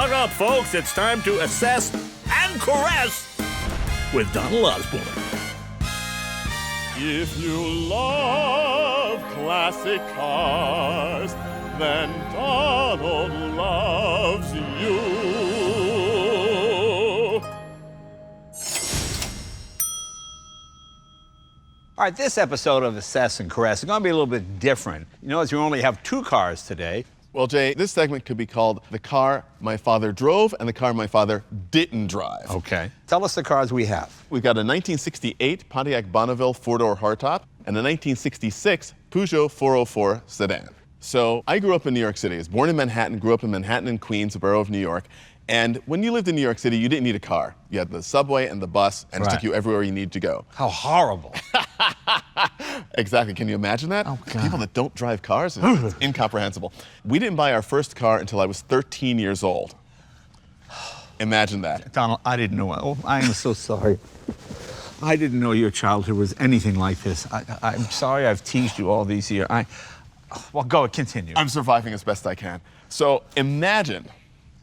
Hug up, folks. It's time to assess and caress with Donald Osborne. If you love classic cars, then Donald loves you. All right, this episode of Assess and Caress is going to be a little bit different. You notice we only have 2 cars today. Well, Jay, this segment could be called The Car My Father Drove and the Car My Father Didn't Drive. Okay. Tell us the cars we have. We've got a 1968 Pontiac Bonneville 4-door hardtop and a 1966 Peugeot 404 sedan. So I grew up in New York City. I was born in Manhattan, grew up in Manhattan and Queens, a borough of New York. And when you lived in New York City, you didn't need a car. You had the subway and the bus, and it took you everywhere you needed to go. How horrible. Exactly. Can you imagine that? Oh, God. People that don't drive cars, it's incomprehensible. We didn't buy our first car until I was 13 years old. Imagine that. Donald, I didn't know. Oh, I am so sorry. I didn't know your childhood was anything like this. I'm sorry I've teased you all these years. Well, go, continue. I'm surviving as best I can. So imagine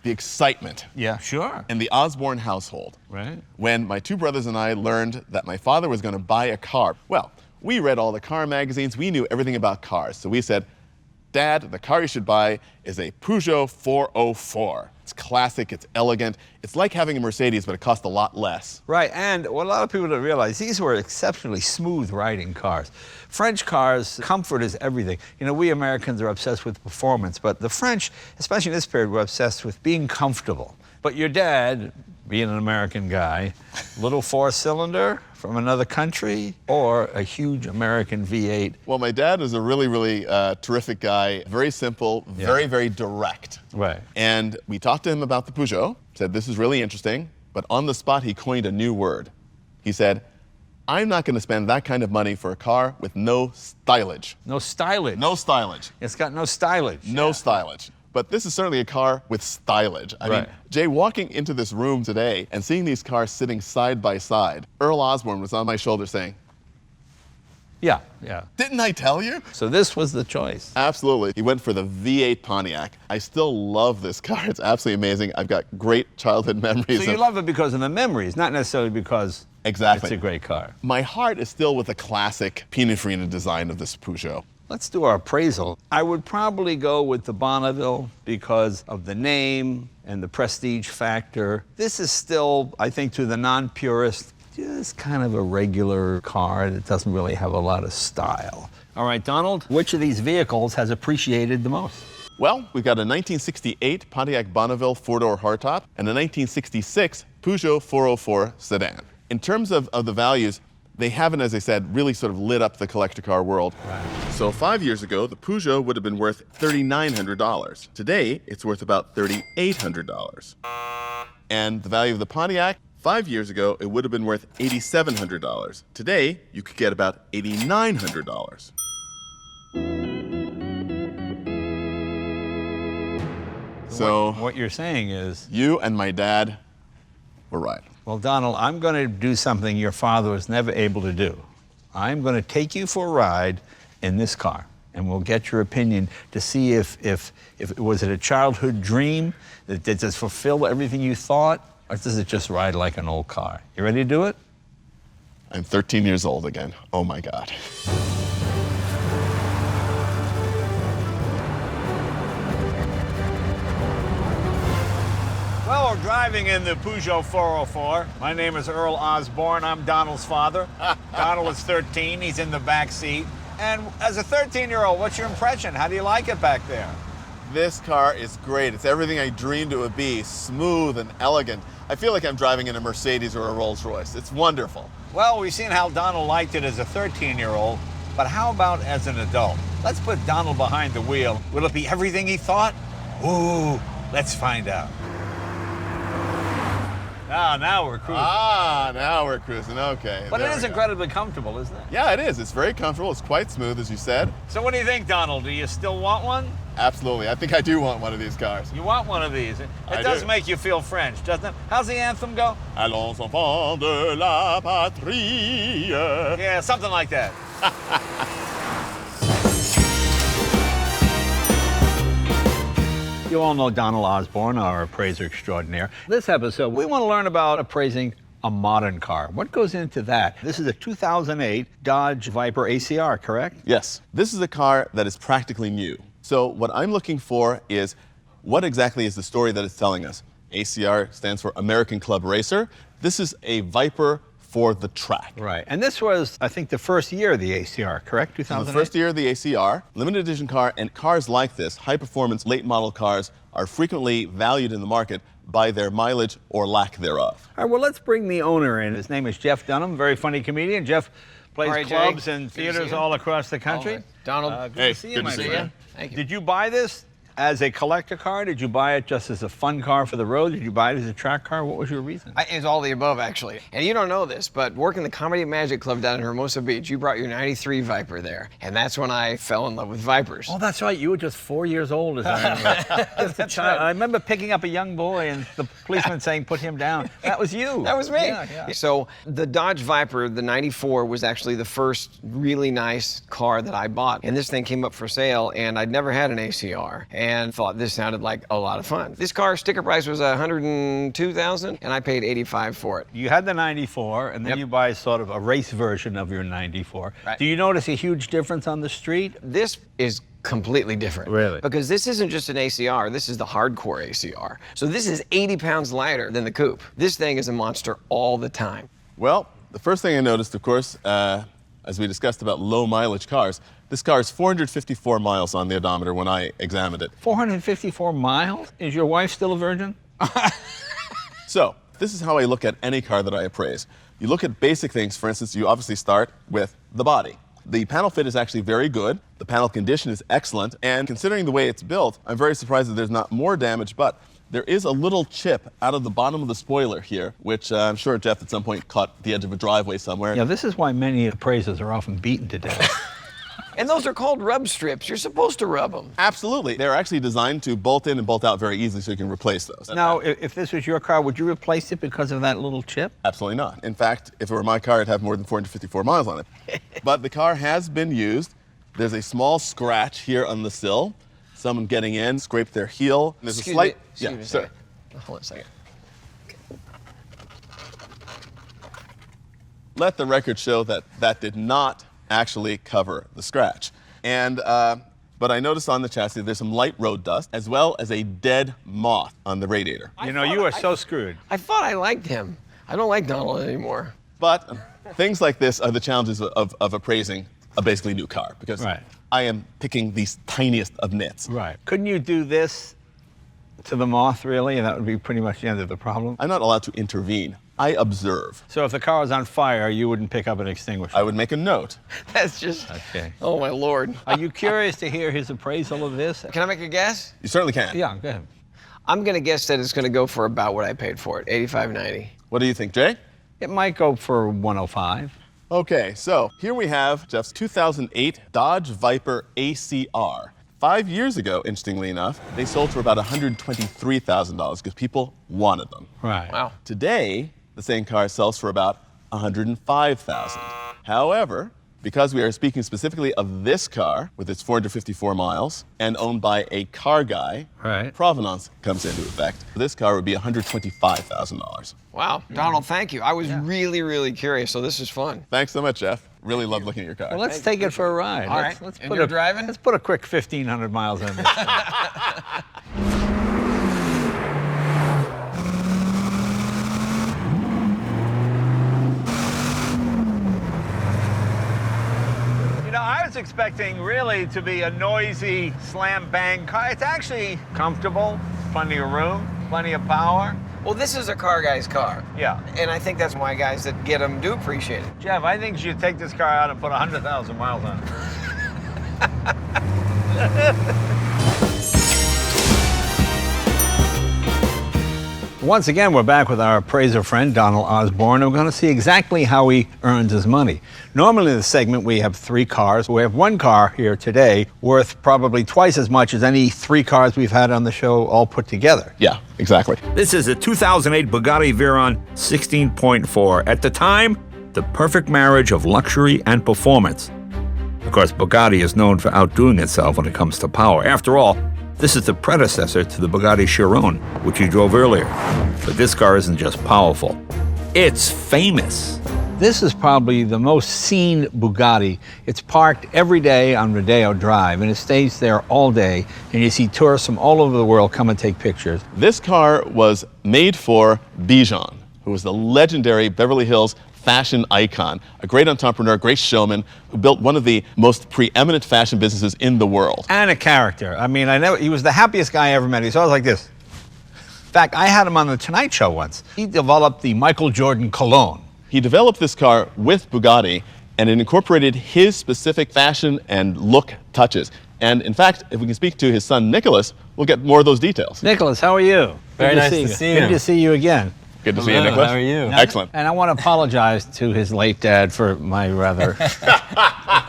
the excitement Yeah, sure. in the Osborne household Right. when my 2 brothers and I learned that my father was going to buy a car. Well, we read all the car magazines. We knew everything about cars. So we said, Dad, the car you should buy is a Peugeot 404. It's classic, it's elegant. It's like having a Mercedes, but it costs a lot less. Right, and what a lot of people don't realize, these were exceptionally smooth riding cars. French cars, comfort is everything. You know, we Americans are obsessed with performance, but the French, especially in this period, were obsessed with being comfortable. But your dad, being an American guy, little 4-cylinder from another country, or a huge American V8. Well, my dad was a really, really terrific guy. Very simple, very, very direct. Right. And we talked to him about the Peugeot, said this is really interesting, but on the spot he coined a new word. He said, I'm not going to spend that kind of money for a car with no stylage. No stylage. No stylage. It's got no stylage. No stylage. But this is certainly a car with stylage. I mean, Jay, walking into this room today and seeing these cars sitting side by side, Earl Osborne was on my shoulder saying, Yeah. didn't I tell you? So this was the choice. Absolutely. He went for the V8 Pontiac. I still love this car. It's absolutely amazing. I've got great childhood memories. So you love it because of the memories, not necessarily because Exactly. it's a great car. My heart is still with the classic Pininfarina design of this Peugeot. Let's do our appraisal. I would probably go with the Bonneville because of the name and the prestige factor. This is still, I think, to the non-purist, just kind of a regular car that doesn't really have a lot of style. All right, Donald, which of these vehicles has appreciated the most? Well, we've got a 1968 Pontiac Bonneville 4-door hardtop and a 1966 Peugeot 404 sedan. In terms of the values, they haven't, as I said, really sort of lit up the collector car world. Right. So 5 years ago, the Peugeot would have been worth $3,900. Today, it's worth about $3,800. And the value of the Pontiac, 5 years ago, it would have been worth $8,700. Today, you could get about $8,900. So What you're saying is, you and my dad were right. well, Donald, I'm going to do something your father was never able to do. I'm going to take you for a ride in this car, and we'll get your opinion to see if was it a childhood dream that just fulfill everything you thought, or does it just ride like an old car? You ready to do it? I'm 13 years old again. Oh my God. Well, we're driving in the Peugeot 404. My name is Earl Osborne. I'm Donald's father. Donald is 13. He's in the back seat. And as a 13-year-old, what's your impression? How do you like it back there? This car is great. It's everything I dreamed it would be, smooth and elegant. I feel like I'm driving in a Mercedes or a Rolls Royce. It's wonderful. Well, we've seen how Donald liked it as a 13-year-old, but how about as an adult? Let's put Donald behind the wheel. Will it be everything he thought? Ooh, let's find out. Now we're cruising. Now we're cruising. Okay. But there it we is go. incredibly comfortable, isn't it? Yeah, it is. It's very comfortable. It's quite smooth, as you said. So what do you think, Donald? Do you still want one? Absolutely. I think I do want one of these cars. You want one of these. It I does do. make you feel French, doesn't it? How's the anthem go? Allons enfants de la patrie. Yeah, something like that. You all know Donald Osborne, our appraiser extraordinaire. This episode, we want to learn about appraising a modern car. What goes into that? This is a 2008 Dodge Viper ACR, correct? Yes. This is a car that is practically new. So what I'm looking for is what exactly is the story that it's telling us? ACR stands for American Club Racer. This is a Viper for the track. Right. And this was, I think, the first year of the ACR, correct? 2008? The first year of the ACR, limited edition car, and cars like this, high-performance, late-model cars, are frequently valued in the market by their mileage or lack thereof. All right, well, let's bring the owner in. His name is Jeff Dunham, very funny comedian. Jeff plays All right, clubs Jay. and Good to theaters see you. all across the country. All right. Donald, Good Hey, to see you, good my to see you. friend. Thank you. Did you buy this as a collector car? Did you buy it just as a fun car for the road? Did you buy it as a track car? What was your reason? It's all the above, actually. And you don't know this, but working the Comedy and Magic Club down in Hermosa Beach, you brought your 93 Viper there. And that's when I fell in love with Vipers. Oh, that's right. You were just 4 years old, as I remember. As a child. I remember picking up a young boy and the policeman saying, "Put him down." That was you. That was me. Yeah. So the Dodge Viper, the 94, was actually the first really nice car that I bought. And this thing came up for sale, and I'd never had an ACR. And thought this sounded like a lot of fun. This car sticker price was $102,000, and I paid $85 for it. You had the 94, and then Yep. you buy sort of a race version of your 94. Right. Do you notice a huge difference on the street? This is completely different. Really? Because this isn't just an ACR, this is the hardcore ACR. So this is 80 pounds lighter than the Coupe. This thing is a monster all the time. Well, the first thing I noticed, of course, as we discussed about low mileage cars, this car is 454 miles on the odometer when I examined it. 454 miles? Is your wife still a virgin? So, this is how I look at any car that I appraise. You look at basic things. For instance, you obviously start with the body. The panel fit is actually very good. The panel condition is excellent. And considering the way it's built, I'm very surprised that there's not more damage, but there is a little chip out of the bottom of the spoiler here, which I'm sure Jeff at some point caught the edge of a driveway somewhere. Yeah, this is why many appraisers are often beaten to death. And those are called rub strips. You're supposed to rub them. Absolutely. They're actually designed to bolt in and bolt out very easily so you can replace those. Now, if this was your car, would you replace it because of that little chip? Absolutely not. In fact, if it were my car, it'd have more than 454 miles on it. But the car has been used. There's a small scratch here on the sill. Someone getting in scraped their heel. There's Excuse a slight. me. Excuse me a sir. second. Hold on a second. Let the record show that that did not actually cover the scratch. And but I noticed on the chassis there's some light road dust as well as a dead moth on the radiator. You know, you are so screwed. I thought I liked him. I don't like Donald anymore. But things like this are the challenges of appraising a basically new car because Right. I am picking the tiniest of nits. Right. Couldn't you do this to the moth, really? And that would be pretty much the end of the problem. I'm not allowed to intervene. I observe. So if the car was on fire, you wouldn't pick up an extinguisher? I would make a note. That's just, Okay. oh my Lord. Are you curious to hear his appraisal of this? Can I make a guess? You certainly can. Yeah, go ahead. I'm gonna guess that it's gonna go for about what I paid for it, $85.90. What do you think, Jay? It might go for 105. Okay, so here we have Jeff's 2008 Dodge Viper ACR. 5 years ago, interestingly enough, they sold for about $123,000 because people wanted them. Right. Wow. Today, the same car sells for about $105,000. However, because we are speaking specifically of this car with its 454 miles and owned by a car guy, Right. provenance comes into effect. This car would be $125,000. Wow. Donald, thank you. I was really, really curious, so this is fun. Thanks so much, Jeff. Really love looking at your car. Well, let's take it for a ride. All right. Let's And put you're a driving? Let's put a quick 1,500 miles on this. You know, I was expecting really to be a noisy slam bang car. It's actually comfortable, plenty of room, plenty of power. Well, this is a car guy's car. Yeah. And I think that's why guys that get them do appreciate it. Jeff, I think you should take this car out and put 100,000 miles on it. Once again, we're back with our appraiser friend, Donald Osborne. We're going to see exactly how he earns his money. Normally in this segment, we have 3 cars. We have 1 car here today worth probably twice as much as any 3 cars we've had on the show all put together. Yeah, exactly. This is a 2008 Bugatti Veyron 16.4. At the time, the perfect marriage of luxury and performance. Of course, Bugatti is known for outdoing itself when it comes to power. After all, This is the predecessor to the Bugatti Chiron, which you drove earlier. But this car isn't just powerful, it's famous. This is probably the most seen Bugatti. It's parked every day on Rodeo Drive, and it stays there all day, and you see tourists from all over the world come and take pictures. This car was made for Bijan, who was the legendary Beverly Hills fashion icon, a great entrepreneur, great showman, who built one of the most preeminent fashion businesses in the world. And a character. I mean, he was the happiest guy I ever met. He's always like this. In fact, I had him on the Tonight Show once. He developed the Michael Jordan cologne. He developed this car with Bugatti, and it incorporated his specific fashion and look touches. And in fact, if we can speak to his son, Nicholas, we'll get more of those details. Nicholas, how are you? Very nice to see you. Good to see you again. Good to see you, Nicholas. How are you? Excellent. And I want to apologize to his late dad for my rather...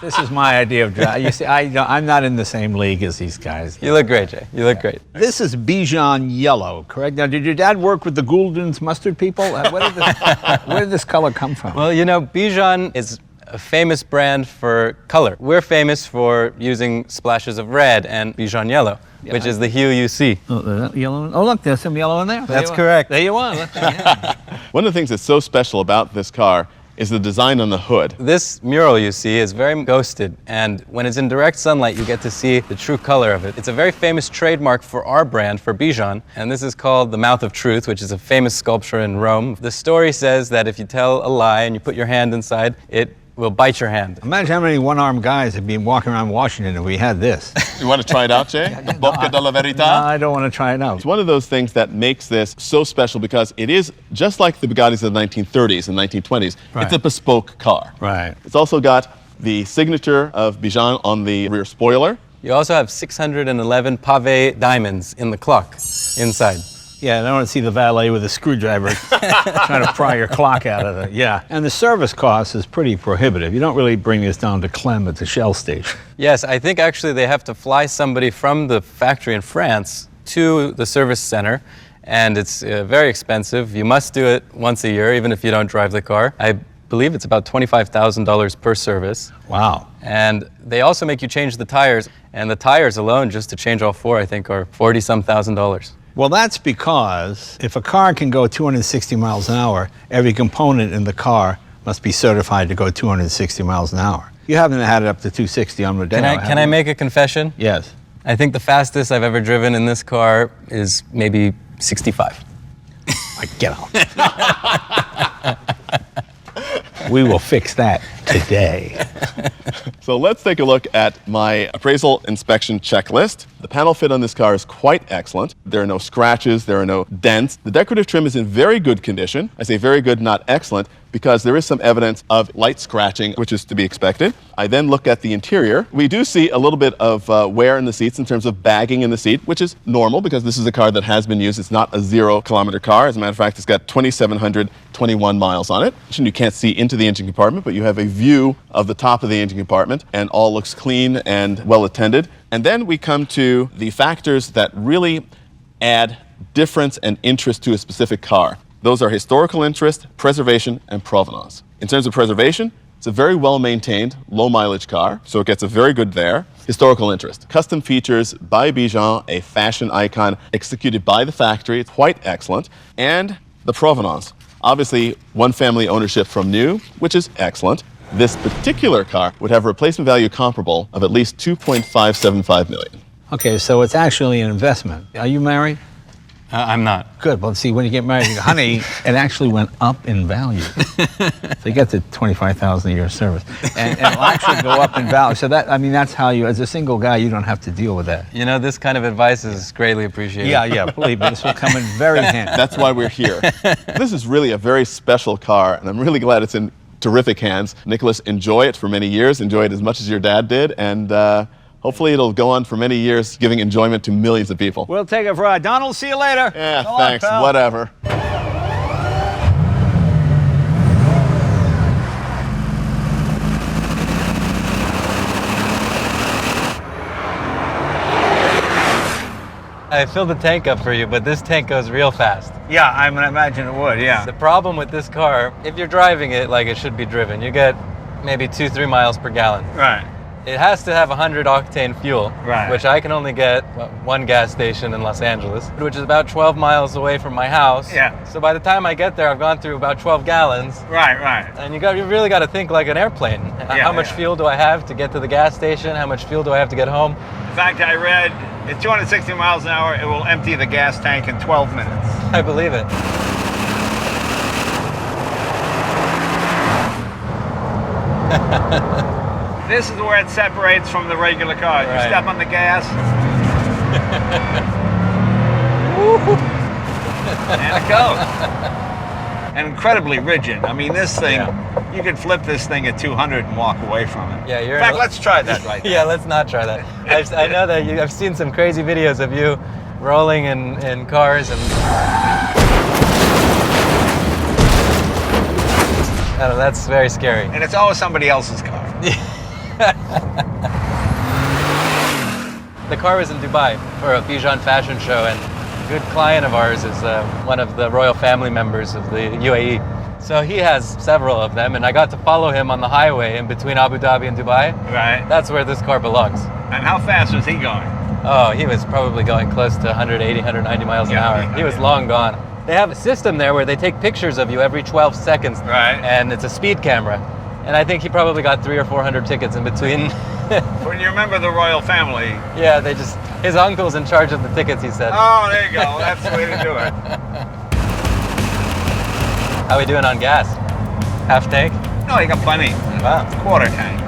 This is my idea of drive. You see, I'm not in the same league as these guys. You look great, Jay. You look great. This is Bijan yellow, correct? Now, did your dad work with the Gouldens mustard people? Where did this color come from? Well, you know, Bijan is a famous brand for color. We're famous for using splashes of red and Bijan yellow, which is the hue you see. Oh, yellow. Oh, look, there's some yellow in there. That's correct. There you are. Look, yeah. One of the things that's so special about this car is the design on the hood. This mural you see is very ghosted, and when it's in direct sunlight, you get to see the true color of it. It's a very famous trademark for our brand, for Bijan, and this is called the Mouth of Truth, which is a famous sculpture in Rome. The story says that if you tell a lie and you put your hand inside, it will bite your hand. Imagine how many one-armed guys have been walking around Washington if we had this. You want to try it out, Jay? Bocca della Verità? No, I don't want to try it out. It's one of those things that makes this so special because it is just like the Bugattis of the 1930s and 1920s. Right. It's a bespoke car. Right. It's also got the signature of Bijan on the rear spoiler. You also have 611 pave diamonds in the clock inside. Yeah, I don't want to see the valet with a screwdriver trying to pry your clock out of it. Yeah, and the service cost is pretty prohibitive. You don't really bring this down to Clem at the Shell station. Yes, I think actually they have to fly somebody from the factory in France to the service center, and it's very expensive. You must do it once a year, even if you don't drive the car. I believe it's about $25,000 per service. Wow. And they also make you change the tires, and the tires alone, just to change all four, I think, are $40-some thousand. Well, that's because if a car can go 260 miles an hour, every component in the car must be certified to go 260 miles an hour. You haven't had it up to 260 on Rodeo. Can I make a confession? Yes. I think the fastest I've ever driven in this car is maybe 65. Get out. We will fix that today. So let's take a look at my appraisal inspection checklist. The panel fit on this car is quite excellent. There are no scratches, there are no dents. The decorative trim is in very good condition. I say very good, not excellent, because there is some evidence of light scratching, which is to be expected. I then look at the interior. We do see a little bit of wear in the seats in terms of bagging in the seat, which is normal because this is a car that has been used. It's not a 0-kilometer car. As a matter of fact, it's got 2,721 miles on it. You can't see into the engine compartment, but you have a view of the top of the engine compartment, and all looks clean and well attended. And then we come to the factors that really add difference and interest to a specific car. Those are historical interest, preservation, and provenance. In terms of preservation, it's a very well-maintained, low-mileage car, so it gets a very good there. Historical interest. Custom features by Bijan, a fashion icon executed by the factory. It's quite excellent. And the provenance. Obviously, one family ownership from new, which is excellent. This particular car would have a replacement value comparable of at least $2.575 million. Okay, so it's actually an investment. Are you married? I'm not. Good. Well, see, when you get married, you go, honey, it actually went up in value. So you get the $25,000 a year service, and it'll actually go up in value. So that, I mean, that's how you, as a single guy, you don't have to deal with that. You know, this kind of advice is greatly appreciated. Yeah, believe me, this will come in very handy. That's why we're here. This is really a very special car, and I'm really glad it's in terrific hands. Nicholas, enjoy it for many years. Enjoy it as much as your dad did, and hopefully it'll go on for many years, giving enjoyment to millions of people. We'll take it for a ride. Donald, see you later. Yeah, thanks. Whatever. I filled the tank up for you, but this tank goes real fast. Yeah, I imagine it would, yeah. The problem with this car, if you're driving it like it should be driven, you get maybe 2-3 miles per gallon. Right. It has to have 100 octane fuel, Right. which I can only get one gas station in Los Angeles, which is about 12 miles away from my house. Yeah. So by the time I get there, I've gone through about 12 gallons. Right. And you really got to think like an airplane. How much fuel do I have to get to the gas station? How much fuel do I have to get home? In fact, I read at 260 miles an hour, it will empty the gas tank in 12 minutes. I believe it. This is where it separates from the regular car. You Right. step on the gas. And it goes. And incredibly rigid. I mean, this thing, you could flip this thing at 200 and walk away from it. Yeah, you're. In fact, let's try that right now. Yeah, let's not try that. I know that I've seen some crazy videos of you rolling in cars and. I don't know, that's very scary. And it's always somebody else's car. The car was in Dubai for a Peugeot fashion show, and a good client of ours is one of the royal family members of the UAE. So he has several of them, and I got to follow him on the highway in between Abu Dhabi and Dubai. Right. That's where this car belongs. And how fast was he going? Oh, he was probably going close to 180, 190 miles an hour. He was long gone. They have a system there where they take pictures of you every 12 seconds. Right. And it's a speed camera. And I think he probably got 300 or 400 tickets in between. When you remember the royal family. Yeah, his uncle's in charge of the tickets, he said. Oh, there you go. That's the way to do it. How we doing on gas? Half tank? No, you got plenty. Wow. Quarter tank.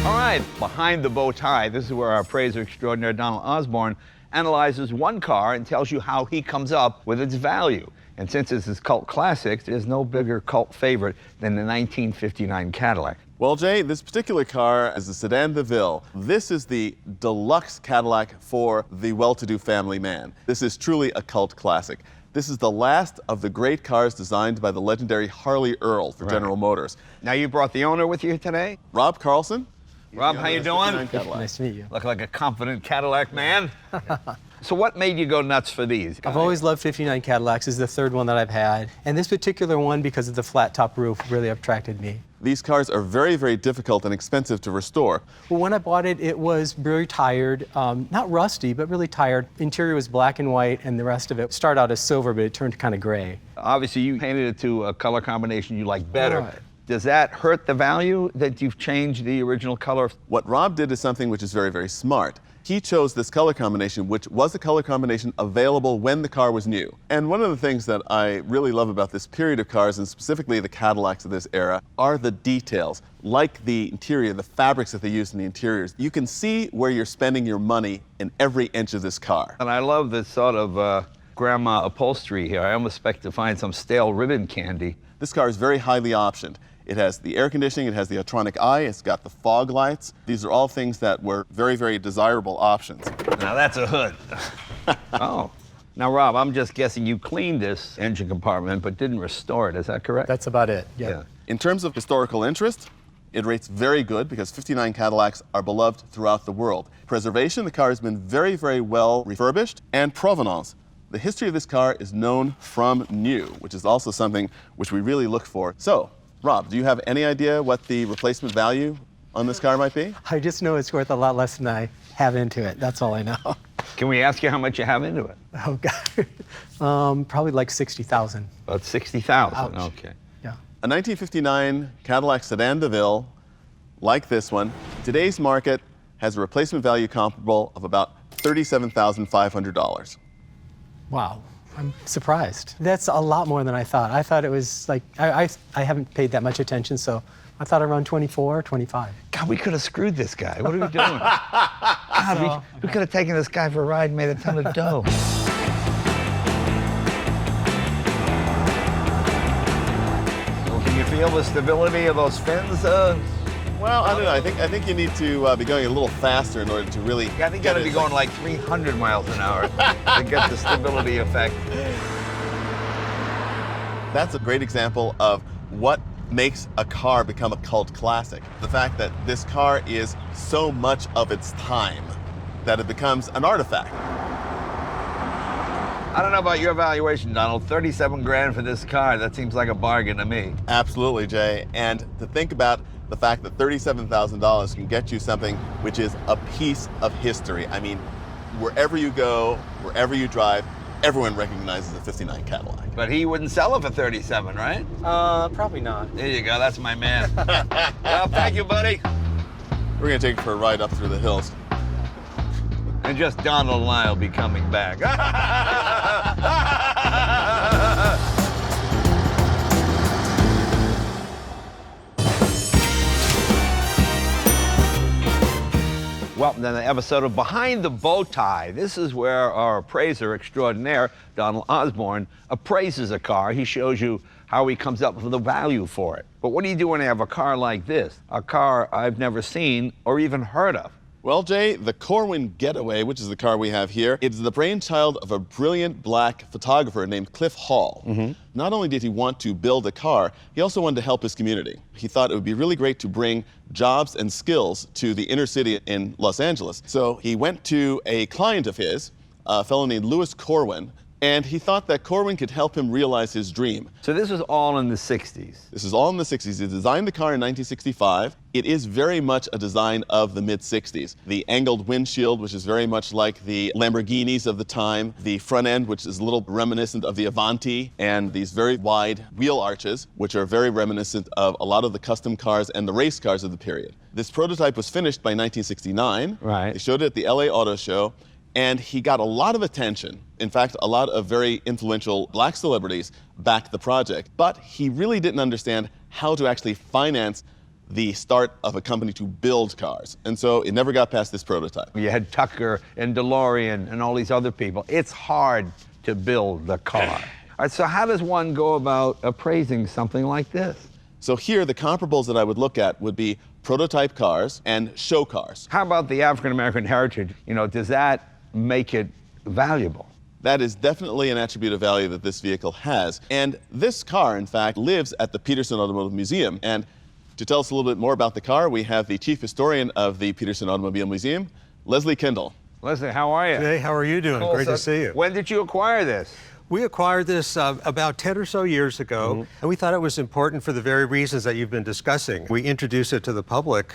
All right, behind the bow tie, this is where our appraiser extraordinaire Donald Osborne analyzes one car and tells you how he comes up with its value. And since this is cult classics, there's no bigger cult favorite than the 1959 Cadillac. Well, Jay, this particular car is the Sedan Deville. This is the deluxe Cadillac for the well-to-do family man. This is truly a cult classic. This is the last of the great cars designed by the legendary Harley Earl for General Motors. Now you brought the owner with you today? Rob Carlson. Rob, how you doing? Nice to meet you. Look like a confident Cadillac man. So what made you go nuts for these? I've always loved 59 Cadillacs. This is the third one that I've had. And this particular one, because of the flat top roof, really attracted me. These cars are very, very difficult and expensive to restore. Well, when I bought it, it was very tired. Not rusty, but really tired. Interior was black and white, and the rest of it started out as silver, but it turned kind of gray. Obviously, you painted it to a color combination you like better. Right. Does that hurt the value that you've changed the original color? What Rob did is something which is very, very smart. He chose this color combination, which was a color combination available when the car was new. And one of the things that I really love about this period of cars, and specifically the Cadillacs of this era, are the details. Like the interior, the fabrics that they use in the interiors. You can see where you're spending your money in every inch of this car. And I love this sort of grandma upholstery here. I almost expect to find some stale ribbon candy. This car is very highly optioned. It has the air conditioning, it has the electronic eye, it's got the fog lights. These are all things that were very, very desirable options. Now that's a hood. Oh. Now, Rob, I'm just guessing you cleaned this engine compartment but didn't restore it. Is that correct? That's about it. Yeah. In terms of historical interest, it rates very good because 59 Cadillacs are beloved throughout the world. Preservation, the car has been very, very well refurbished. And provenance. The history of this car is known from new, which is also something which we really look for. So, Rob, do you have any idea what the replacement value on this car might be? I just know it's worth a lot less than I have into it. That's all I know. Can we ask you how much you have into it? Oh, God. Probably like 60,000. About 60,000. Ouch. Okay. Yeah. A 1959 Cadillac Sedan Deville, like this one, today's market has a replacement value comparable of about $37,500. Wow. I'm surprised. That's a lot more than I thought. I thought it was like, I haven't paid that much attention, so I thought around 24, 25. God, we could have screwed this guy. What are we doing? God, we could have taken this guy for a ride and made a ton of dough. So can you feel the stability of those fins? Well, I don't know. I think you need to be going a little faster in order to really. I think you got to be going like 300 miles an hour to get the stability effect. That's a great example of what makes a car become a cult classic. The fact that this car is so much of its time that it becomes an artifact. I don't know about your valuation, Donald. 37 grand for this car. That seems like a bargain to me. Absolutely, Jay. And to think about the fact that $37,000 can get you something which is a piece of history. I mean, wherever you go, wherever you drive, everyone recognizes a 59 Cadillac. But he wouldn't sell it for 37, right? Probably not. There you go. That's my man. Well, thank you, buddy. We're going to take it for a ride up through the hills. And just Donald and I will be coming back. Welcome to the episode of Behind the Bowtie. This is where our appraiser extraordinaire, Donald Osborne, appraises a car. He shows you how he comes up with the value for it. But what do you do when you have a car like this? A car I've never seen or even heard of. Well, Jay, the Corwin Getaway, which is the car we have here, it's the brainchild of a brilliant black photographer named Cliff Hall. Not only did he want to build a car, he also wanted to help his community. He thought it would be really great to bring jobs and skills to the inner city in Los Angeles. So he went to a client of his, a fellow named Louis Corwin, and he thought that Corwin could help him realize his dream. So this was all in the 60s. This is all in the 60s. He designed the car in 1965. It is very much a design of the mid-60s. The angled windshield, which is very much like the Lamborghinis of the time. The front end, which is a little reminiscent of the Avanti. And these very wide wheel arches, which are very reminiscent of a lot of the custom cars and the race cars of the period. This prototype was finished by 1969. Right. They showed it at the LA Auto Show. And he got a lot of attention. In fact, a lot of very influential black celebrities backed the project. But he really didn't understand how to actually finance the start of a company to build cars. And so it never got past this prototype. You had Tucker and DeLorean and all these other people. It's hard to build the car. All right, so how does one go about appraising something like this? So here, the comparables that I would look at would be prototype cars and show cars. How about the African-American heritage? You know, does that make it valuable? That is definitely an attribute of value that this vehicle has. And this car, in fact, lives at the Pierson Automotive Museum. And to tell us a little bit more about the car, we have the chief historian of the Pierson Automobile Museum, Leslie Kendall. Leslie, how are you? Hey, how are you doing? Cool. Great to see you. When did you acquire this? We acquired this about 10 or so years ago, and we thought it was important for the very reasons that you've been discussing. We introduced it to the public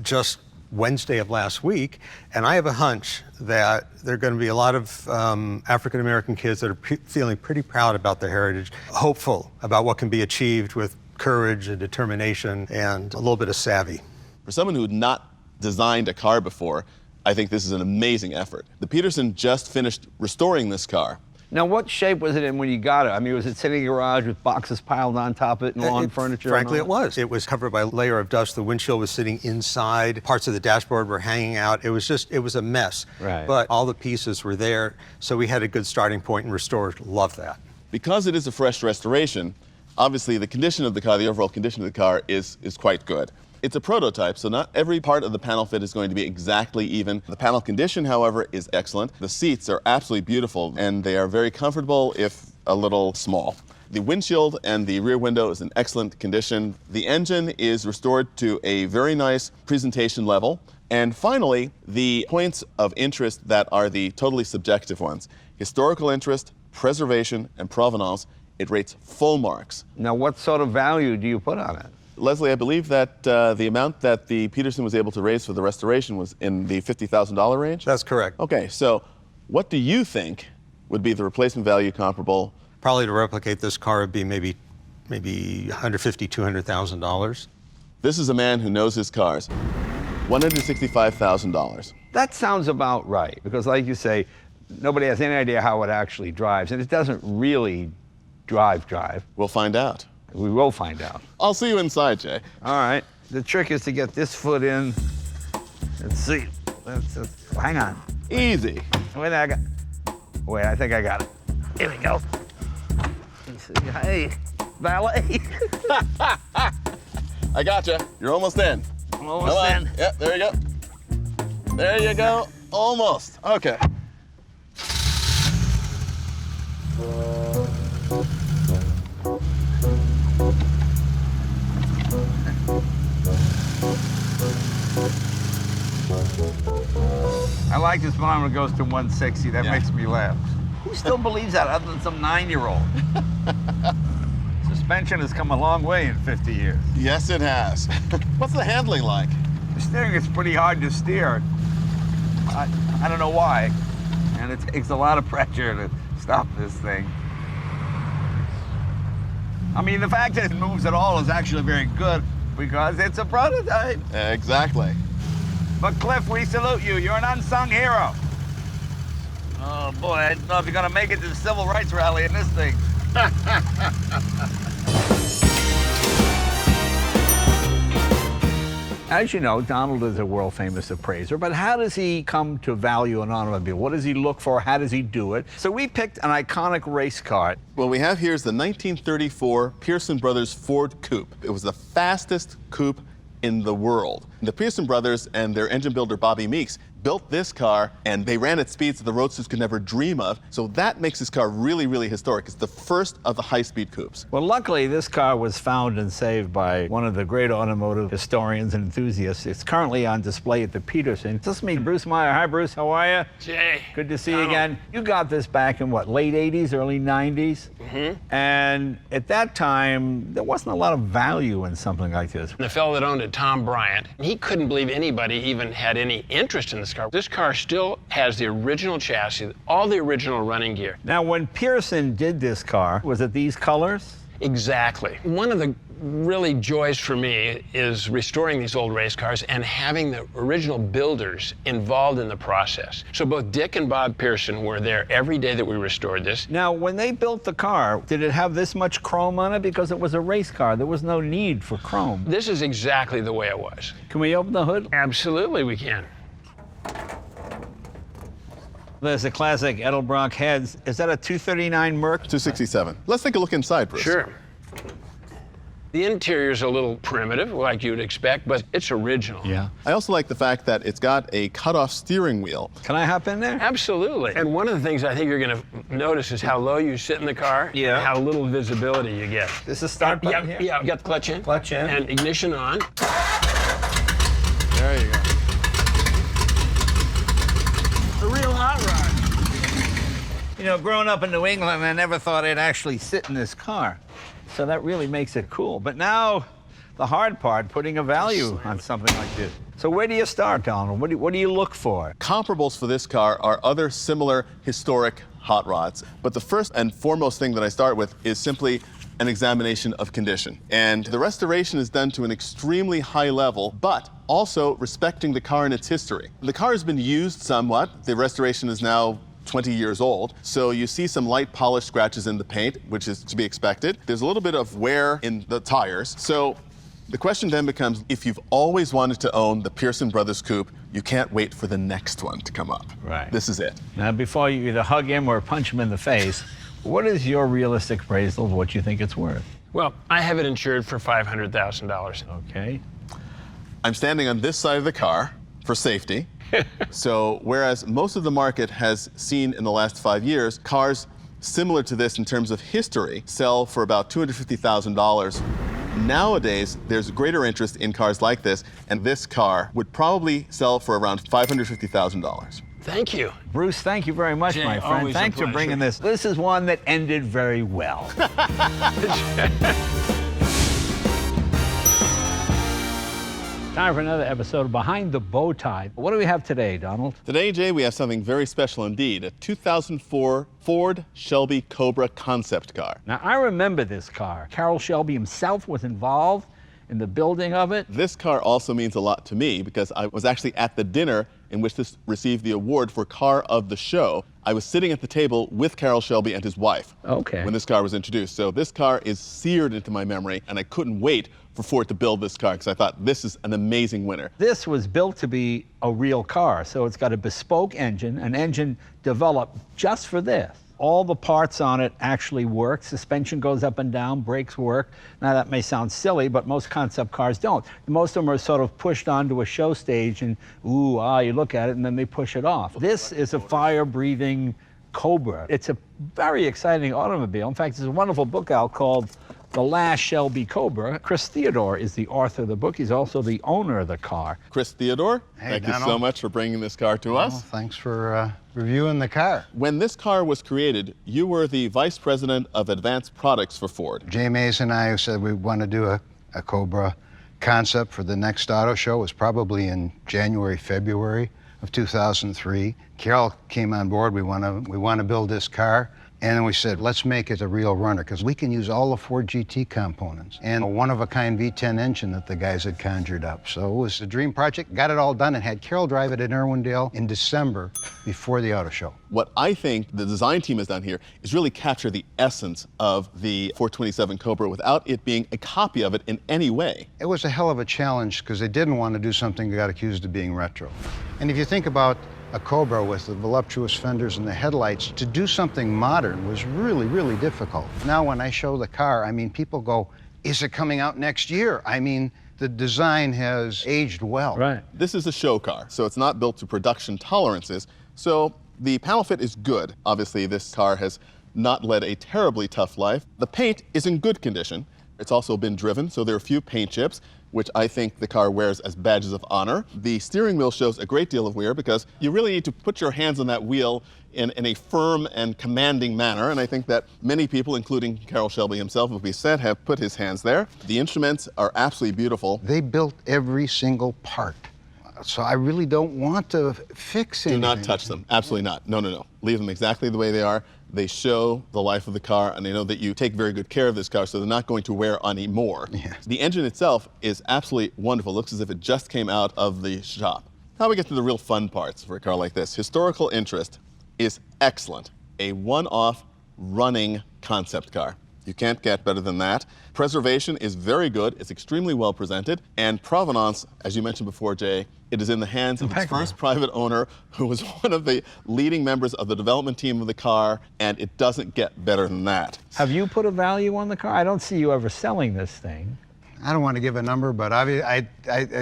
just Wednesday of last week, and I have a hunch that there are going to be a lot of African-American kids that are feeling pretty proud about their heritage, hopeful about what can be achieved with courage and determination and a little bit of savvy. For someone who had not designed a car before, I think this is an amazing effort. The Pierson just finished restoring this car. Now, what shape was it in when you got it? I mean, was it sitting in a garage with boxes piled on top of it and lawn furniture? Frankly, it was. It was covered by a layer of dust. The windshield was sitting inside. Parts of the dashboard were hanging out. It was a mess. Right. But all the pieces were there, so we had a good starting point, and restorers loved that. Because it is a fresh restoration, obviously the condition of the car, the overall condition of the car is quite good. It's a prototype, so not every part of the panel fit is going to be exactly even. The panel condition, however, is excellent. The seats are absolutely beautiful, and they are very comfortable, if a little small. The windshield and the rear window is in excellent condition. The engine is restored to a very nice presentation level. And finally, the points of interest that are the totally subjective ones. Historical interest, preservation, and provenance, it rates full marks. Now, what sort of value do you put on it? Leslie, I believe that the amount that the Pierson was able to raise for the restoration was in the $50,000 range? That's correct. Okay, so what do you think would be the replacement value comparable? Probably to replicate this car would be maybe $150,000, $200,000. This is a man who knows his cars. $165,000. That sounds about right, because like you say, nobody has any idea how it actually drives, and it doesn't really drive. We'll find out. We will find out. I'll see you inside, Jay. All right. The trick is to get this foot in. Let's see. Hang on. Easy. Wait, I think I got it. Here we go. Let's see. Hey, valet. I gotcha. You're almost in. I'm almost in. Yep, there you go. There you go. Almost. Okay. I like this one when it goes to 160. That makes me laugh. Who still believes that other than some 9-year-old? Suspension has come a long way in 50 years. Yes, it has. What's the handling like? The steering is pretty hard to steer. I don't know why. And it takes a lot of pressure to stop this thing. I mean, the fact that it moves at all is actually very good because it's a prototype. Exactly. But Cliff, we salute you. You're an unsung hero. Oh boy, I don't know if you're gonna make it to the civil rights rally in this thing. As you know, Donald is a world-famous appraiser, but how does he come to value an automobile? What does he look for? How does he do it? So we picked an iconic race car. What we have here is the 1934 Pierson Brothers Ford Coupe. It was the fastest coupe in the world. The Pierson brothers and their engine builder, Bobby Meeks, built this car, and they ran at speeds that the roadsters could never dream of. So that makes this car really, really historic. It's the first of the high-speed coupes. Well, luckily, this car was found and saved by one of the great automotive historians and enthusiasts. It's currently on display at the Pierson. Let's meet Bruce Meyer. Hi, Bruce. How are you? Jay. Good to see you again. You got this back in what, late 80s, early 90s? Mm-hmm. And at that time, there wasn't a lot of value in something like this. The fellow that owned it, Tom Bryant, he couldn't believe anybody even had any interest in this car. This car still has the original chassis, all the original running gear. Now, when Pierson did this car, was it these colors? Exactly. One of the really joys for me is restoring these old race cars and having the original builders involved in the process. So both Dick and Bob Pierson were there every day that we restored this. Now, when they built the car, did it have this much chrome on it? Because it was a race car. There was no need for chrome. This is exactly the way it was. Can we open the hood? Absolutely, we can. There's the classic Edelbrock heads. Is that a 239 Merc? 267. Let's take a look inside, Bruce. Sure. The interior's a little primitive, like you'd expect, but it's original. Yeah. I also like the fact that it's got a cut-off steering wheel. Can I hop in there? Absolutely. And one of the things I think you're going to notice is how low you sit in the car, Yeah. how little visibility you get. This is start button here? Yeah, you got the clutch in. Clutch in. And ignition on. There you go. A real hot rod. You know, growing up in New England, I never thought I'd actually sit in this car. So that really makes it cool. But now, the hard part, putting a value on something like this. So where do you start, Donald? What do you look for? Comparables for this car are other similar historic hot rods. But the first and foremost thing that I start with is simply an examination of condition. And the restoration is done to an extremely high level, but also respecting the car and its history. The car has been used somewhat. The restoration is now 20 years old. So you see some light polish scratches in the paint, which is to be expected. There's a little bit of wear in the tires. So the question then becomes, if you've always wanted to own the Pierson Brothers Coupe, you can't wait for the next one to come up. Right. This is it. Now, before you either hug him or punch him in the face, what is your realistic appraisal of what you think it's worth? Well, I have it insured for $500,000. Okay. I'm standing on this side of the car for safety. So whereas most of the market has seen in the last 5 years, cars similar to this in terms of history sell for about $250,000. Nowadays, there's greater interest in cars like this, and this car would probably sell for around $550,000. Thank you. Bruce, thank you very much, Jay, my friend. always a Thanks for bringing pleasure. this. This is one that ended very well. Time for another episode of Behind the Bowtie. What do we have today, Donald? Today, Jay, we have something very special indeed, a 2004 Ford Shelby Cobra concept car. Now, I remember this car. Carroll Shelby himself was involved in the building of it. This car also means a lot to me because I was actually at the dinner in which this received the award for Car of the Show. I was sitting at the table with Carroll Shelby and his wife when this car was introduced. So this car is seared into my memory, and I couldn't wait for Ford to build this car because I thought this is an amazing winner. This was built to be a real car, so it's got a bespoke engine, an engine developed just for this. All the parts on it actually work. Suspension goes up and down, brakes work. Now that may sound silly, but most concept cars don't. Most of them are sort of pushed onto a show stage and you look at it and then they push it off. This is a fire-breathing Cobra. It's a very exciting automobile. In fact, there's a wonderful book out called The Last Shelby Cobra. Chris Theodore is the author of the book. He's also the owner of the car. Chris Theodore, thank you so much for bringing this car to us. Thanks for reviewing the car. When this car was created, you were the vice president of advanced products for Ford. Jay Mays and I said we want to do a Cobra concept for the next auto show. It was probably in January, February of 2003. Carol came on board. We want to build this car. And then we said, let's make it a real runner, because we can use all the Ford GT components and a one-of-a-kind V10 engine that the guys had conjured up. So it was a dream project, got it all done, and had Carol drive it in Irwindale in December before the auto show. What I think the design team has done here is really capture the essence of the 427 Cobra without it being a copy of it in any way. It was a hell of a challenge, because they didn't want to do something that got accused of being retro. And if you think about a Cobra with the voluptuous fenders and the headlights, to do something modern was really, really difficult. Now when I show the car, I mean, people go, is it coming out next year? I mean, the design has aged well. Right. This is a show car, so it's not built to production tolerances. So the panel fit is good. Obviously, this car has not led a terribly tough life. The paint is in good condition. It's also been driven, so there are a few paint chips, which I think the car wears as badges of honor. The steering wheel shows a great deal of wear, because you really need to put your hands on that wheel in a firm and commanding manner, and I think that many people, including Carroll Shelby himself, will be said, have put his hands there. The instruments are absolutely beautiful. They built every single part, so I really don't want to fix anything. Do not touch them, absolutely not. No, no, no. Leave them exactly the way they are. They show the life of the car, and they know that you take very good care of this car, so they're not going to wear any more. Yeah. The engine itself is absolutely wonderful. It looks as if it just came out of the shop. Now we get to the real fun parts for a car like this. Historical interest is excellent. A one-off running concept car. You can't get better than that. Preservation is very good. It's extremely well presented. And provenance, as you mentioned before, Jay, it is in the hands of its first private owner, who was one of the leading members of the development team of the car, and it doesn't get better than that. Have you put a value on the car? I don't see you ever selling this thing. I don't want to give a number, but I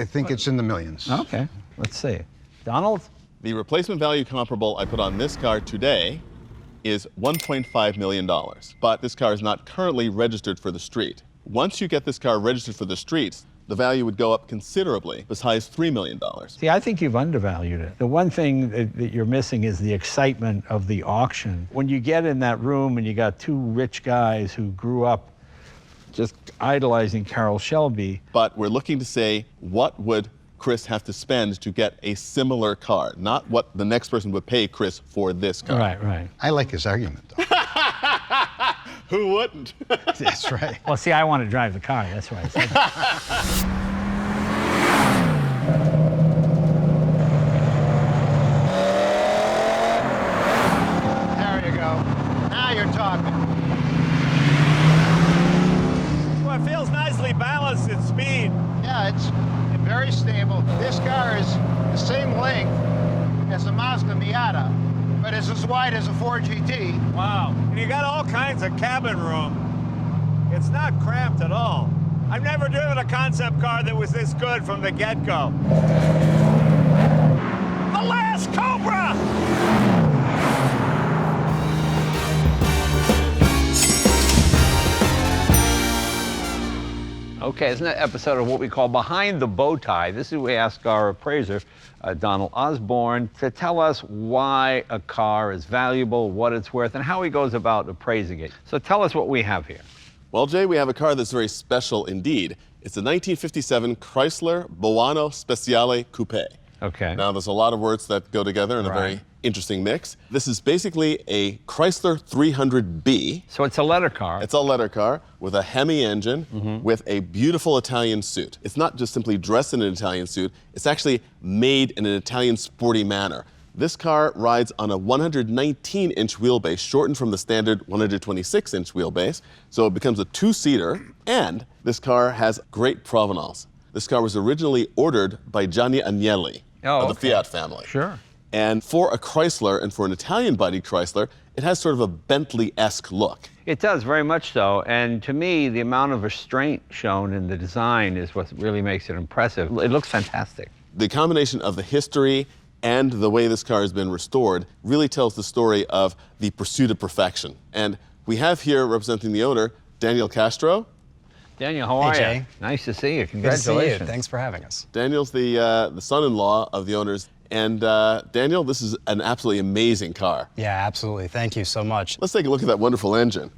think it's in the millions. Okay, let's see. Donald? The replacement value comparable I put on this car today is $1.5 million, but this car is not currently registered for the street. Once you get this car registered for the streets, the value would go up considerably, as high as $3 million. See, I think you've undervalued it. The one thing that you're missing is the excitement of the auction. When you get in that room and you got two rich guys who grew up just idolizing Carroll Shelby. But we're looking to say, what would Chris have to spend to get a similar car, not what the next person would pay Chris for this car. Right, right. I like his argument, though. Who wouldn't? That's right. Well, see, I want to drive the car. That's why I said that. There you go. Now you're talking. Well, it feels nicely balanced at speed. Yeah, it's very stable. This car is the same length as a Mazda Miata, but it's as wide as a Ford GT. Wow. And you got all kinds of cabin room. It's not cramped at all. I've never driven a concept car that was this good from the get-go. The last Cobra! Okay, it's an episode of what we call Behind the Bowtie. This is where we ask our appraiser, Donald Osborne, to tell us why a car is valuable, what it's worth, and how he goes about appraising it. So tell us what we have here. Well, Jay, we have a car that's very special indeed. It's a 1957 Chrysler Boano Speciale Coupe. Okay. Now, there's a lot of words that go together in a very interesting mix. This is basically a Chrysler 300B. So it's a letter car. It's a letter car with a Hemi engine with a beautiful Italian suit. It's not just simply dressed in an Italian suit, it's actually made in an Italian sporty manner. This car rides on a 119-inch wheelbase, shortened from the standard 126-inch wheelbase, so it becomes a two-seater, and this car has great provenance. This car was originally ordered by Gianni Agnelli of the Fiat family. Sure. And for a Chrysler, and for an Italian-bodied Chrysler, it has sort of a Bentley-esque look. It does, very much so. And to me, the amount of restraint shown in the design is what really makes it impressive. It looks fantastic. The combination of the history and the way this car has been restored really tells the story of the pursuit of perfection. And we have here, representing the owner, Daniel Castro. Daniel, how are you? Jay. Nice to see you. Good to Congratulations. see you. Thanks for having us. Daniel's the son-in-law of the owners. And Daniel, this is an absolutely amazing car. Yeah, absolutely. Thank you so much. Let's take a look at that wonderful engine.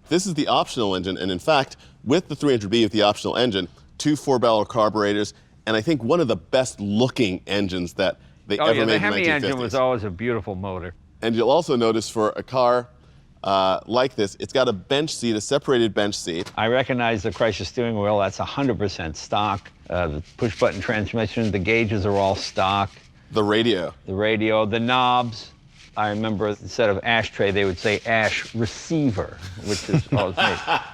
This is the optional engine, and in fact, with the 300B with the optional engine, 2 4-barrel carburetors, and I think one of the best looking engines that they ever made in the 1950s. The Hemi engine was always a beautiful motor. And you'll also notice for a car like this, it's got a bench seat, a separated bench seat. I recognize the Chrysler steering wheel. That's 100% stock. The push-button transmission, the gauges are all stock. The radio. The radio, the knobs. I remember instead of ashtray, they would say ash receiver, which is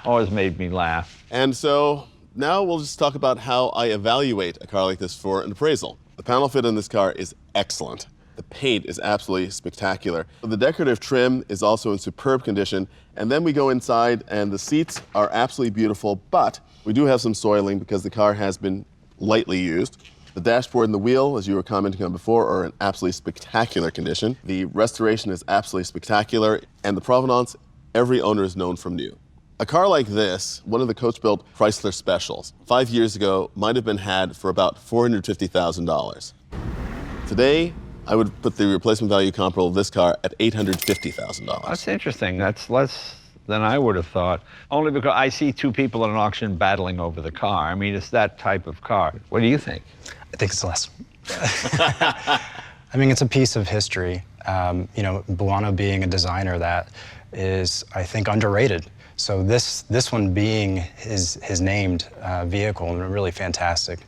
always made me laugh. And so now we'll just talk about how I evaluate a car like this for an appraisal. The panel fit on this car is excellent. The paint is absolutely spectacular. The decorative trim is also in superb condition. And then we go inside and the seats are absolutely beautiful, but we do have some soiling because the car has been lightly used. The dashboard and the wheel, as you were commenting on before, are in absolutely spectacular condition. The restoration is absolutely spectacular. And the provenance, every owner is known from new. A car like this, one of the coach-built Chrysler Specials, 5 years ago might have been had for about $450,000. Today, I would put the replacement value comparable of this car at $850,000. That's interesting. That's less than I would have thought. Only because I see 2 people at an auction battling over the car. I mean, it's that type of car. What do you think? I think it's less. I mean, it's a piece of history. You know, Boano being a designer that is, I think, underrated. So this one being his named vehicle, and a really fantastic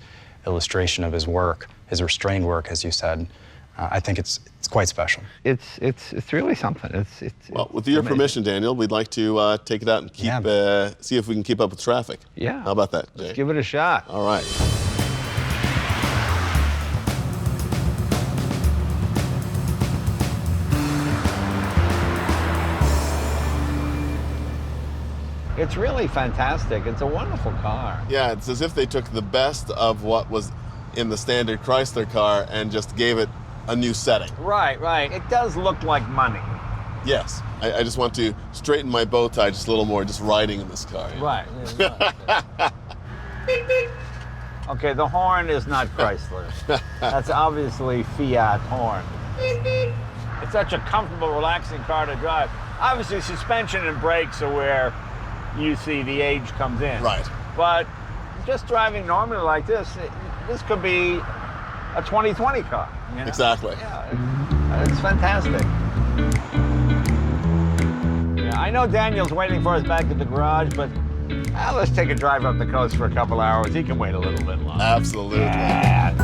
illustration of his work, his restrained work, as you said. I think it's quite special. It's really something. Well, with your permission, Daniel, we'd like to take it out and keep see if we can keep up with traffic. Yeah. How about that, Jay? Let's give it a shot. All right. It's really fantastic. It's a wonderful car. Yeah, it's as if they took the best of what was in the standard Chrysler car and just gave it a new setting. Right, right. It does look like money. Yes. I just want to straighten my bow tie just a little more, just riding in this car. You know? Right. Okay, the horn is not Chrysler. That's obviously Fiat horn. It's such a comfortable, relaxing car to drive. Obviously, suspension and brakes are where you see the age comes in. Right. But just driving normally like this, this could be a 2020 car. You know? Exactly. Yeah, it's fantastic. Yeah, I know Daniel's waiting for us back at the garage, but let's take a drive up the coast for a couple hours. He can wait a little bit longer. Absolutely. Yeah.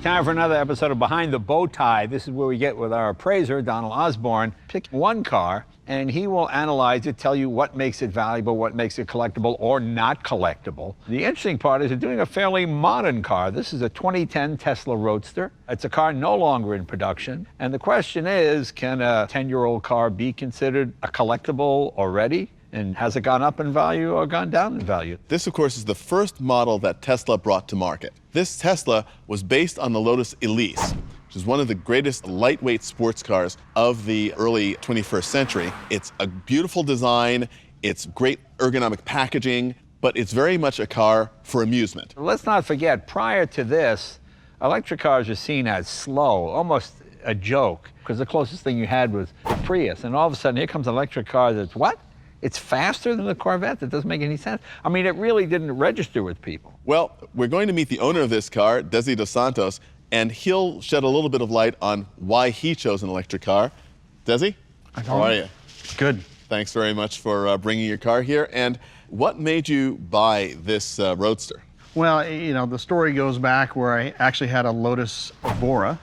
Time for another episode of Behind the Bowtie. This is where we get with our appraiser, Donald Osborne, pick one car, and he will analyze it, tell you what makes it valuable, what makes it collectible or not collectible. The interesting part is they're doing a fairly modern car. This is a 2010 Tesla Roadster. It's a car no longer in production. And the question is, can a 10-year-old car be considered a collectible already? And has it gone up in value or gone down in value? This, of course, is the first model that Tesla brought to market. This Tesla was based on the Lotus Elise, which is one of the greatest lightweight sports cars of the early 21st century. It's a beautiful design, it's great ergonomic packaging, but it's very much a car for amusement. Let's not forget, prior to this, electric cars were seen as slow, almost a joke, because the closest thing you had was a Prius, and all of a sudden here comes an electric car that's what? It's faster than the Corvette? That doesn't make any sense. I mean, it really didn't register with people. Well, we're going to meet the owner of this car, Desi Dos Santos, and he'll shed a little bit of light on why he chose an electric car. Desi, how are you? Good. Thanks very much for bringing your car here. And what made you buy this Roadster? Well, you know, the story goes back where I actually had a Lotus Evora,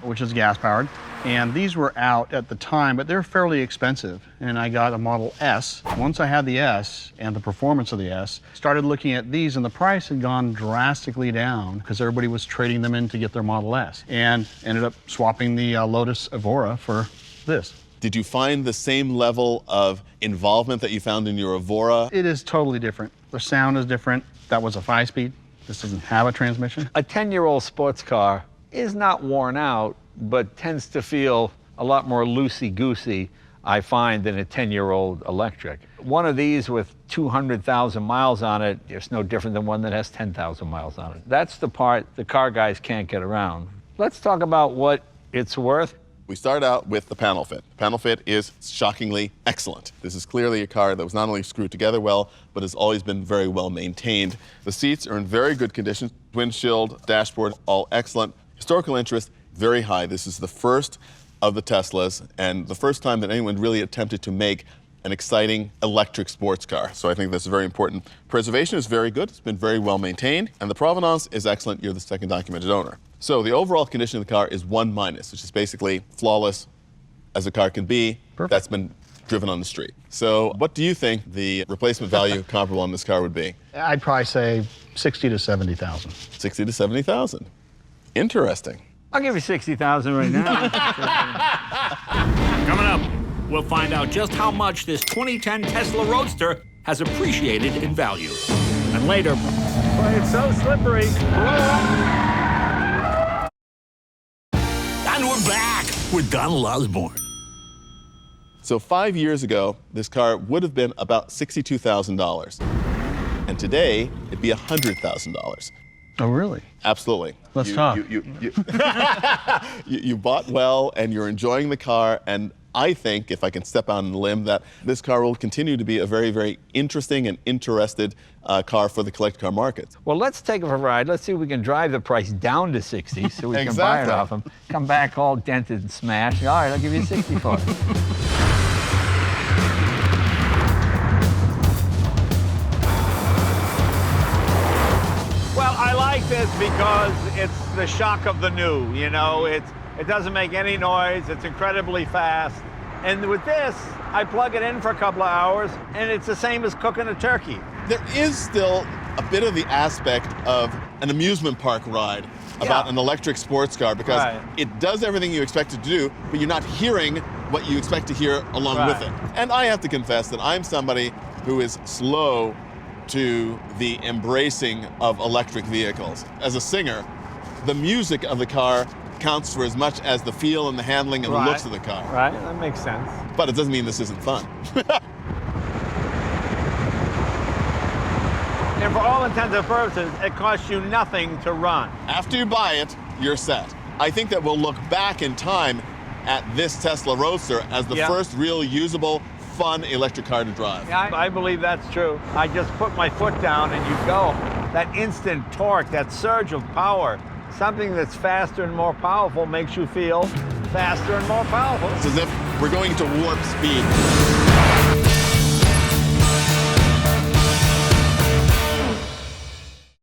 which is gas-powered. And these were out at the time, but they're fairly expensive. And I got a Model S. Once I had the S and the performance of the S, started looking at these, and the price had gone drastically down because everybody was trading them in to get their Model S. And ended up swapping the Lotus Evora for this. Did you find the same level of involvement that you found in your Evora? It is totally different. The sound is different. That was a 5-speed. This doesn't have a transmission. A 10-year-old sports car is not worn out, but tends to feel a lot more loosey-goosey, I find, than a 10-year-old electric. One of these with 200,000 miles on it is no different than one that has 10,000 miles on it. That's the part the car guys can't get around. Let's talk about what it's worth. We start out with the panel fit. The panel fit is shockingly excellent. This is clearly a car that was not only screwed together well, but has always been very well maintained. The seats are in very good condition. Windshield, dashboard, all excellent. Historical interest, very high. This is the first of the Teslas and the first time that anyone really attempted to make an exciting electric sports car. So I think that's very important. Preservation is very good. It's been very well maintained. And the provenance is excellent. You're the second documented owner. So the overall condition of the car is 1-, which is basically flawless as a car can be. Perfect. That's been driven on the street. So what do you think the replacement value comparable on this car would be? I'd probably say 60 to 70,000. 60 to 70,000. Interesting. I'll give you 60,000 right now. Coming up, we'll find out just how much this 2010 Tesla Roadster has appreciated in value. And later, Boy, it's so slippery. and we're back with Donald Osborne. So 5 years ago, this car would have been about $62,000. And today, it'd be $100,000. Oh, really? Absolutely. Let's talk. You bought well, and you're enjoying the car, and I think, if I can step out on a limb, that this car will continue to be a very, very interesting and interested car for the collector car market. Well, let's take it for a ride. Let's see if we can drive the price down to 60 so we can buy it Exactly. off them. Come back all dented and smashed. All right, I'll give you 60 for it. Well, I like this because it's the shock of the new, you know. It doesn't make any noise. It's incredibly fast. And with this, I plug it in for a couple of hours, and it's the same as cooking a turkey. There is still a bit of the aspect of an amusement park ride about an electric sports car, because it does everything you expect it to do, but you're not hearing what you expect to hear along with it. And I have to confess that I'm somebody who is slow to the embracing of electric vehicles. As a singer, the music of the car counts for as much as the feel and the handling and the looks of the car. Right, that makes sense. But it doesn't mean this isn't fun. And for all intents and purposes, it costs you nothing to run. After you buy it, you're set. I think that we'll look back in time at this Tesla Roadster as the first real usable, fun electric car to drive. Yeah, I believe that's true. I just put my foot down and you go. That instant torque, that surge of power, something that's faster and more powerful makes you feel faster and more powerful. It's as if we're going to warp speed.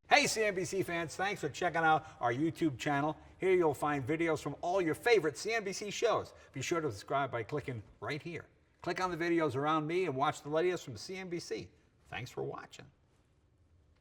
Hey CNBC fans, thanks for checking out our YouTube channel. Here you'll find videos from all your favorite CNBC shows. Be sure to subscribe by clicking right here. Click on the videos around me and watch the latest from CNBC. Thanks for watching.